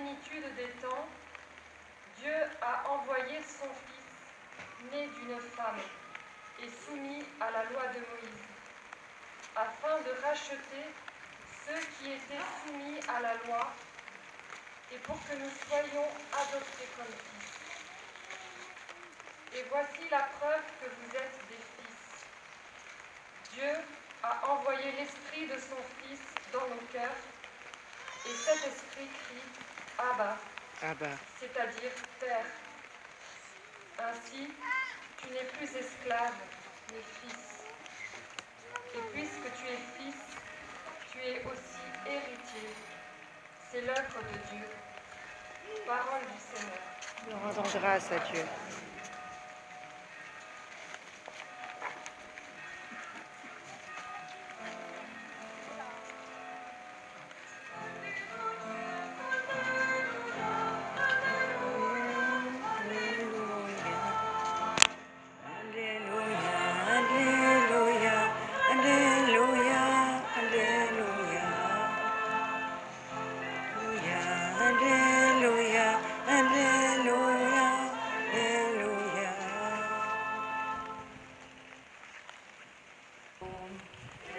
plénitude des temps, Dieu a envoyé son Fils, né d'une femme et soumis à la loi de Moïse, afin de racheter ceux qui étaient soumis à la loi et pour que nous soyons adoptés comme fils. Et voici la preuve que vous êtes des fils. Dieu a envoyé l'Esprit de son Fils dans nos cœurs, et cet Esprit crie « Abba », c'est-à-dire « Père ». Ainsi, tu n'es plus esclave, mais fils. Et puisque tu es fils, tu es aussi héritier. C'est l'œuvre de Dieu. Parole du Seigneur. Nous rendons grâce à Dieu.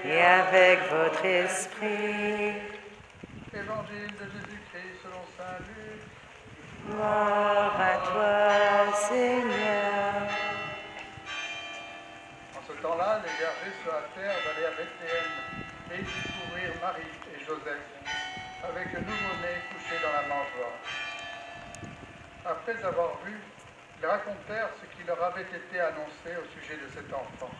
Et avec votre esprit. Évangile de Jésus-Christ selon saint Luc. Gloire à toi, Seigneur. En ce temps-là, les bergers se hâtèrent d'aller à Bethléem et d'y découvrir Marie et Joseph, avec le nouveau-né couché dans la mangeoire. Après avoir vu, ils racontèrent ce qui leur avait été annoncé au sujet de cet enfant.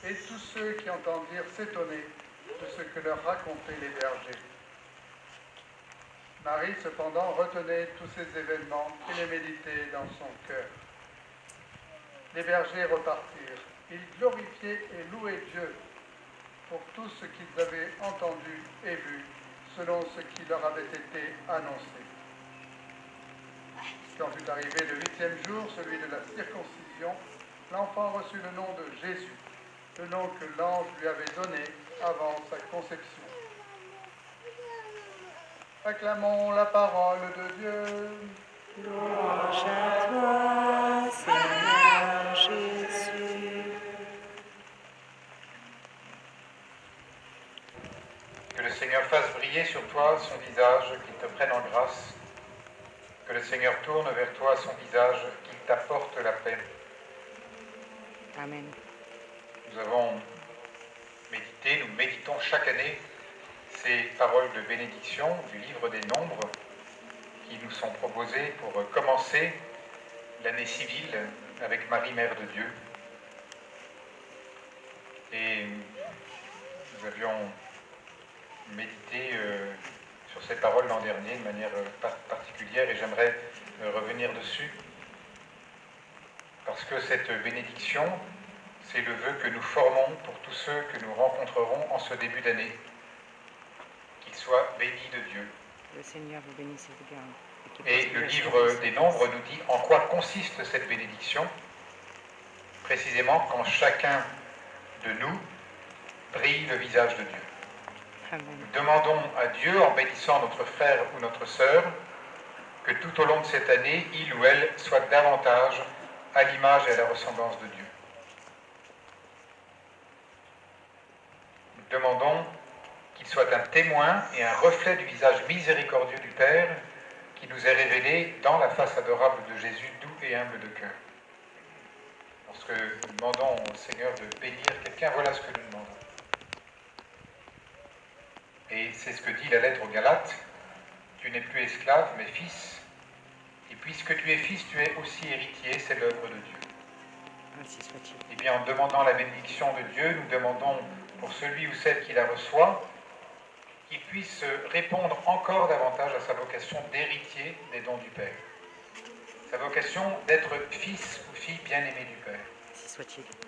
Et tous ceux qui entendirent s'étonnaient de ce que leur racontaient les bergers. Marie, cependant, retenait tous ces événements et les méditait dans son cœur. Les bergers repartirent. Ils glorifiaient et louaient Dieu pour tout ce qu'ils avaient entendu et vu, selon ce qui leur avait été annoncé. Quand fut arrivé le 8e jour, celui de la circoncision, l'enfant reçut le nom de Jésus, le nom que l'ange lui avait donné avant sa conception. Acclamons la parole de Dieu. Louange à toi, Seigneur Jésus. Que le Seigneur fasse briller sur toi son visage, qu'il te prenne en grâce. Que le Seigneur tourne vers toi son visage, qu'il t'apporte la paix. Amen. Nous méditons chaque année ces paroles de bénédiction du livre des Nombres qui nous sont proposées pour commencer l'année civile avec Marie, Mère de Dieu. Et nous avions médité sur ces paroles l'an dernier de manière particulière et j'aimerais revenir dessus parce que cette bénédiction, c'est le vœu que nous formons pour tous ceux que nous rencontrerons en ce début d'année. Qu'ils soient bénis de Dieu. Le Seigneur vous bénisse et vous garde. Et le livre des Nombres nous dit en quoi consiste cette bénédiction. Précisément quand chacun de nous brille le visage de Dieu. Amen. Nous demandons à Dieu, en bénissant notre frère ou notre sœur, que tout au long de cette année, il ou elle soit davantage à l'image et à la ressemblance de Dieu. Nous demandons qu'il soit un témoin et un reflet du visage miséricordieux du Père qui nous est révélé dans la face adorable de Jésus, doux et humble de cœur. Lorsque nous demandons au Seigneur de bénir quelqu'un, voilà ce que nous demandons. Et c'est ce que dit la lettre aux Galates, tu n'es plus esclave, mais fils. Et puisque tu es fils, tu es aussi héritier, c'est l'œuvre de Dieu. Ainsi soit-il. Et bien en demandant la bénédiction de Dieu, nous demandons pour celui ou celle qui la reçoit, qu'il puisse répondre encore davantage à sa vocation d'héritier des dons du Père. Sa vocation d'être fils ou fille bien-aimé du Père. Ainsi soit-il.